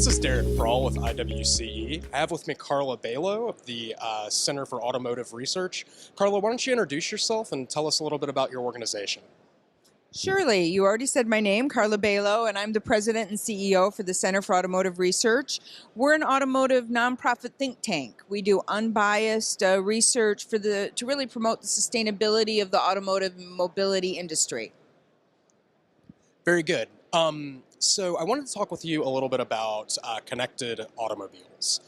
This is Derek Prawl with IWCE. I have with me Carla Bailo of the Center for Automotive Research. Carla, why don't you introduce yourself and tell us a little bit about your organization? Surely, you already said my name, Carla Bailo, and I'm the president and CEO for the Center for Automotive Research. We're an automotive nonprofit think tank. We do unbiased research to really promote the sustainability of the automotive mobility industry. Very good. So I wanted to talk with you a little bit about connected automobiles.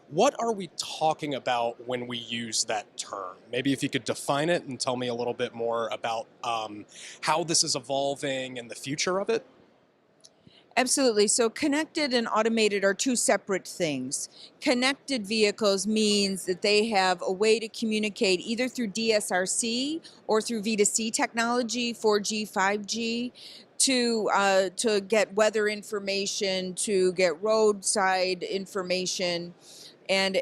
What are we talking about when we use that term? Maybe if you could define it and tell me a little bit more about how this is evolving and the future of it. Absolutely. So connected and automated are two separate things. Connected vehicles means that they have a way to communicate either through DSRC or through V2C technology, 4G, 5G, to get weather information, to get roadside information, and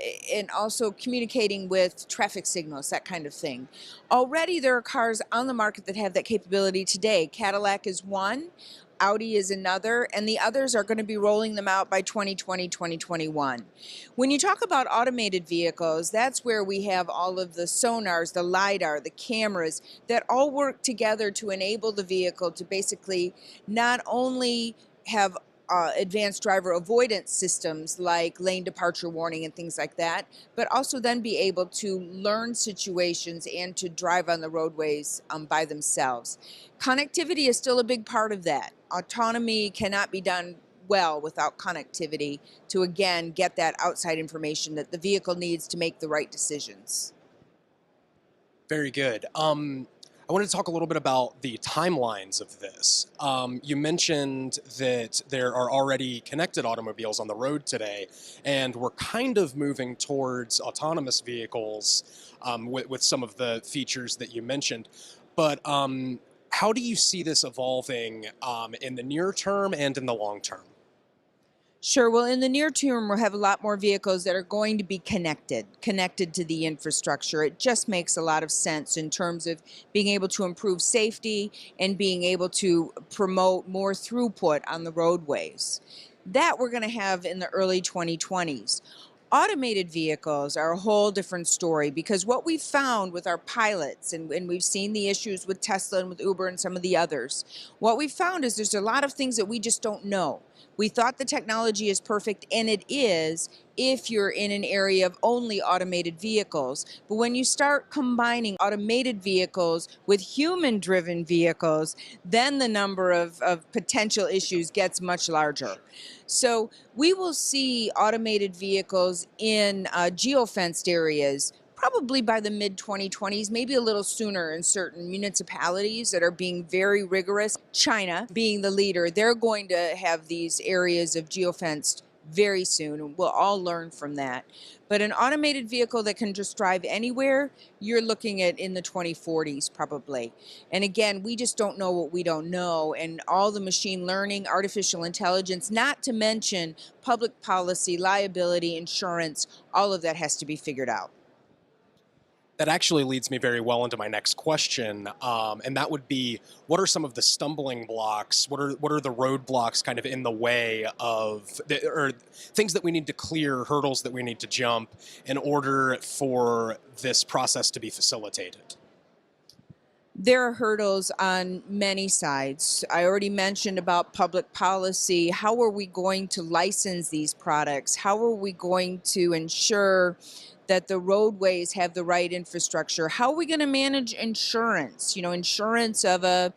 also communicating with traffic signals, that kind of thing. Already there are cars on the market that have that capability today. Cadillac is one, Audi is another, and the others are going to be rolling them out by 2020, 2021. When you talk about automated vehicles, that's where we have all of the sonars, the LiDAR, the cameras that all work together to enable the vehicle to basically not only have advanced driver avoidance systems like lane departure warning and things like that, but also then be able to learn situations and to drive on the roadways by themselves. Connectivity is still a big part of that. Autonomy cannot be done well without connectivity to, again, get that outside information that the vehicle needs to make the right decisions. Very good. I wanted to talk a little bit about the timelines of this. You mentioned that there are already connected automobiles on the road today, and we're kind of moving towards autonomous vehicles with some of the features that you mentioned. But how do you see this evolving in the near term and in the long term? Sure. Well, in the near term, we'll have a lot more vehicles that are going to be connected to the infrastructure. It just makes a lot of sense in terms of being able to improve safety and being able to promote more throughput on the roadways. That we're going to have in the early 2020s. Automated vehicles are a whole different story because what we've found with our pilots, and we've seen the issues with Tesla and with Uber and some of the others, what we've found is there's a lot of things that we just don't know. We thought the technology is perfect, and it is if you're in an area of only automated vehicles. But when you start combining automated vehicles with human-driven vehicles, then the number of potential issues gets much larger. So we will see automated vehicles in geofenced areas probably by the mid-2020s, maybe a little sooner in certain municipalities that are being very rigorous. China being the leader, they're going to have these areas of geofenced very soon, and we'll all learn from that. But an automated vehicle that can just drive anywhere, you're looking at in the 2040s probably. And again, we just don't know what we don't know, and all the machine learning, artificial intelligence, not to mention public policy, liability, insurance, all of that has to be figured out. That actually leads me very well into my next question, and that would be, what are some of the stumbling blocks? What are the roadblocks kind of in the way of, or things that we need to clear, hurdles that we need to jump in order for this process to be facilitated? There are hurdles on many sides. I already mentioned about public policy. How are we going to license these products? How are we going to ensure that the roadways have the right infrastructure? How are we going to manage insurance? You know, insurance of a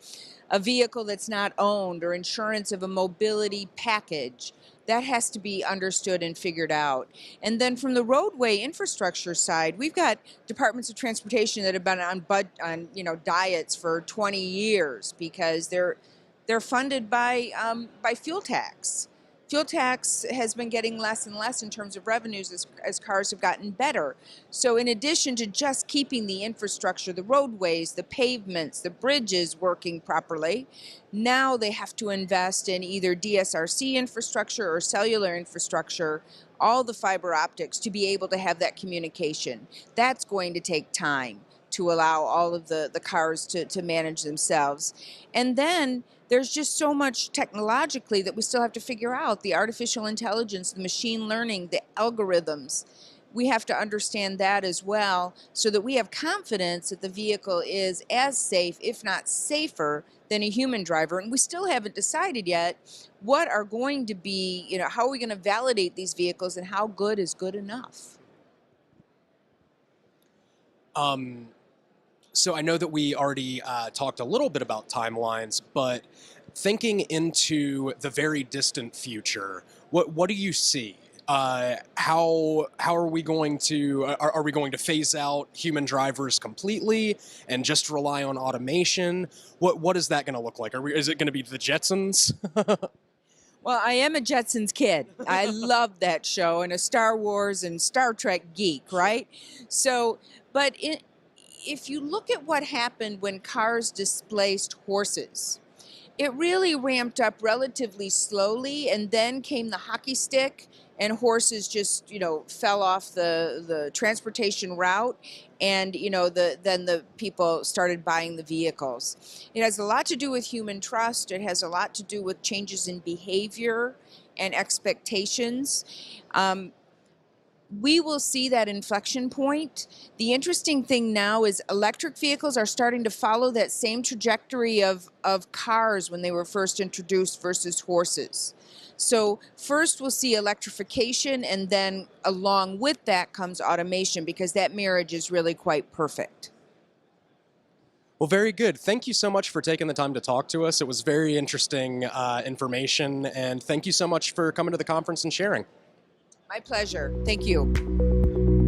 vehicle that's not owned, or insurance of a mobility package. That has to be understood and figured out. And then from the roadway infrastructure side, we've got departments of transportation that have been on diets for 20 years because they're funded by fuel tax. Fuel tax has been getting less and less in terms of revenues as cars have gotten better. So in addition to just keeping the infrastructure, the roadways, the pavements, the bridges working properly, now they have to invest in either DSRC infrastructure or cellular infrastructure, all the fiber optics, to be able to have that communication. That's going to take time to allow all of the cars to manage themselves. And then there's just so much technologically that we still have to figure out: the artificial intelligence, the machine learning, the algorithms. We have to understand that as well, so that we have confidence that the vehicle is as safe, if not safer, than a human driver. And we still haven't decided yet what are going to be, how are we going to validate these vehicles and how good is good enough. So I know that we already talked a little bit about timelines, but thinking into the very distant future, what do you see? How are we going to are we going to phase out human drivers completely and just rely on automation? What is that going to look like? Is it going to be the Jetsons? Well, I am a Jetsons kid. I love that show, and a Star Wars and Star Trek geek, right? So, but if you look at what happened when cars displaced horses, it really ramped up relatively slowly, and then came the hockey stick, and horses just, fell off the transportation route, and then the people started buying the vehicles. It has a lot to do with human trust. It has a lot to do with changes in behavior and expectations. We will see that inflection point. The interesting thing now is electric vehicles are starting to follow that same trajectory of cars when they were first introduced versus horses. So first we'll see electrification, and then along with that comes automation, because that marriage is really quite perfect. Well, very good. Thank you so much for taking the time to talk to us. It was very interesting information, and thank you so much for coming to the conference and sharing. My pleasure. Thank you.